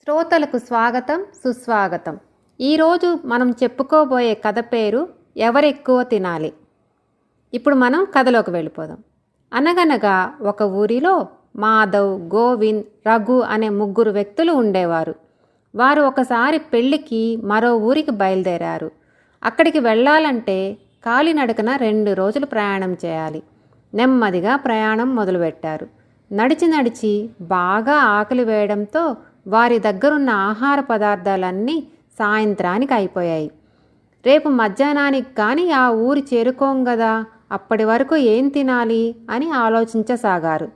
శ్రోతలకు స్వాగతం సుస్వాగతం. ఈరోజు మనం చెప్పుకోబోయే కథ పేరు ఎవరెక్కువ తినాలి. ఇప్పుడు మనం కథలోకి వెళ్ళిపోదాం. అనగనగా ఒక ఊరిలో మాధవ్, గోవింద్, రఘు అనే ముగ్గురు వ్యక్తులు ఉండేవారు. వారు ఒకసారి పెళ్లికి మరో ఊరికి బయలుదేరారు. అక్కడికి వెళ్ళాలంటే కాలినడకన 2 రోజులు ప్రయాణం చేయాలి. నెమ్మదిగా ప్రయాణం మొదలుపెట్టారు. నడిచి బాగా ఆకలి వేయడంతో వారి దగ్గరున్న ఆహార పదార్థాలన్నీ సాయంత్రానికి అయిపోయాయి. రేపు మధ్యాహ్నానికి కానీ ఆ ఊరు చేరుకోం కదా, అప్పటి వరకు ఏం తినాలి అని ఆలోచించసాగారు.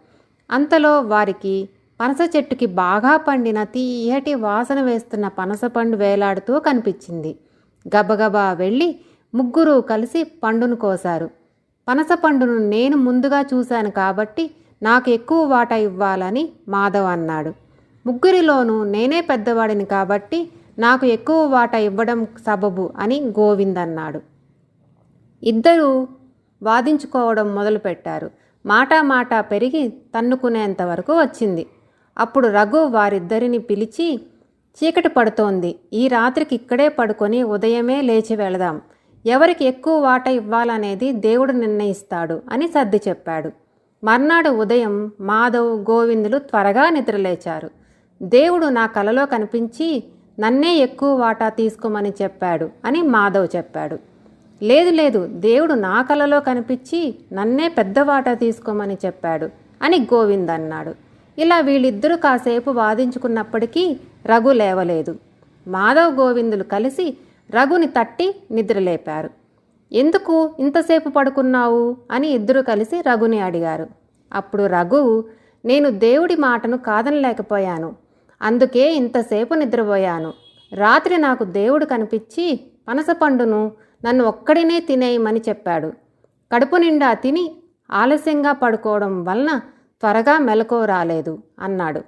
అంతలో వారికి పనస చెట్టుకి బాగా పండిన తీయటి వాసన వేస్తున్న పనసపండు వేలాడుతూ కనిపించింది. గబగబా వెళ్ళి ముగ్గురు కలిసి పండును కోశారు. పనస పండును నేను ముందుగా చూశాను కాబట్టి నాకు ఎక్కువ వాటా ఇవ్వాలని మాధవ్ అన్నాడు. ముగ్గురిలోనూ నేనే పెద్దవాడిని కాబట్టి నాకు ఎక్కువ వాటా ఇవ్వడం సబబు అని గోవింద్ అన్నాడు. ఇద్దరూ వాదించుకోవడం మొదలుపెట్టారు. మాటా పెరిగి తన్నుకునేంత వరకు వచ్చింది. అప్పుడు రఘు వారిద్దరిని పిలిచి, చీకటి పడుతోంది, ఈ రాత్రికి ఇక్కడే పడుకొని ఉదయమే లేచి వెళదాం. ఎవరికి ఎక్కువ వాటా ఇవ్వాలనేది దేవుడు నిర్ణయిస్తాడు అని సర్ది చెప్పాడు. మర్నాడు ఉదయం మాధవ్, గోవిందులు త్వరగా నిద్రలేచారు. దేవుడు నా కలలో కనిపించి నన్నే ఎక్కువ వాటా తీసుకోమని చెప్పాడు అని మాధవ్ చెప్పాడు. లేదు దేవుడు నా కలలో కనిపించి నన్నే పెద్ద వాటా తీసుకోమని చెప్పాడు అని గోవింద్ అన్నాడు. ఇలా వీళ్ళిద్దరూ కాసేపు వాదించుకున్నప్పటికీ రఘు లేవలేదు. మాధవ్, గోవిందులు కలిసి రఘుని తట్టి నిద్రలేపారు. ఎందుకు ఇంతసేపు పడుకున్నావు అని ఇద్దరు కలిసి రఘుని అడిగారు. అప్పుడు రఘు, నేను దేవుడి మాటను కాదనలేకపోయాను, అందుకే ఇంతసేపు నిద్రపోయాను. రాత్రి నాకు దేవుడు కనిపించి పనసపండును నన్ను ఒక్కడినే తినేయమని చెప్పాడు. కడుపు నిండా తిని ఆలస్యంగా పడుకోవడం వలన త్వరగా మెలకువ రాలేదు అన్నాడు.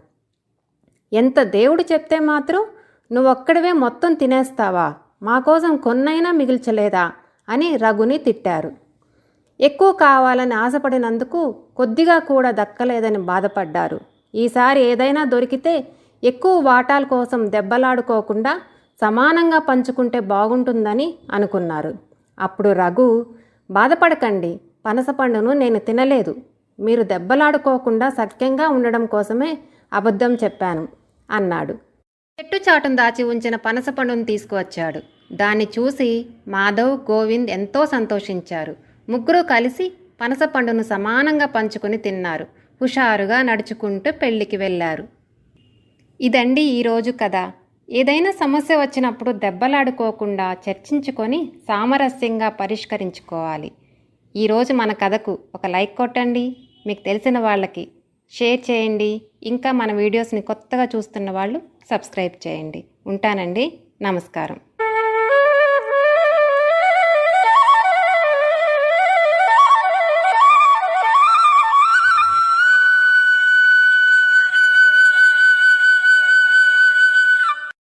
ఎంత దేవుడు చెప్తే మాత్రం నువ్వొక్కడివే మొత్తం తినేస్తావా, మా కోసం కొన్నైనా మిగిల్చలేదా అని రఘుని తిట్టారు. ఎక్కువ కావాలని ఆశపడినందుకు కొద్దిగా కూడా దక్కలేదని బాధపడ్డారు. ఈసారి ఏదైనా దొరికితే ఎక్కువ వాటాల కోసం దెబ్బలాడుకోకుండా సమానంగా పంచుకుంటే బాగుంటుందని అనుకున్నారు. అప్పుడు రఘు, బాధపడకండి, పనసపండును నేను తినలేదు, మీరు దెబ్బలాడుకోకుండా సఖ్యంగా ఉండడం కోసమే అబద్ధం చెప్పాను అన్నాడు. చెట్టు చాటును దాచి ఉంచిన పనసపండును తీసుకువచ్చాడు. దాన్ని చూసి మాధవ్, గోవింద్ ఎంతో సంతోషించారు. ముగ్గురు కలిసి పనసపండును సమానంగా పంచుకొని తిన్నారు. హుషారుగా నడుచుకుంటూ పెళ్లికి వెళ్ళారు. ఇదండి ఈరోజు కథ. ఏదైనా సమస్య వచ్చినప్పుడు దెబ్బలాడుకోకుండా చర్చించుకొని సామరస్యంగా పరిష్కరించుకోవాలి. ఈరోజు మన కథకు ఒక లైక్ కొట్టండి, మీకు తెలిసిన వాళ్ళకి షేర్ చేయండి. ఇంకా మన వీడియోస్ని కొత్తగా చూస్తున్న వాళ్ళు సబ్స్క్రైబ్ చేయండి. ఉంటానండి. నమస్కారం.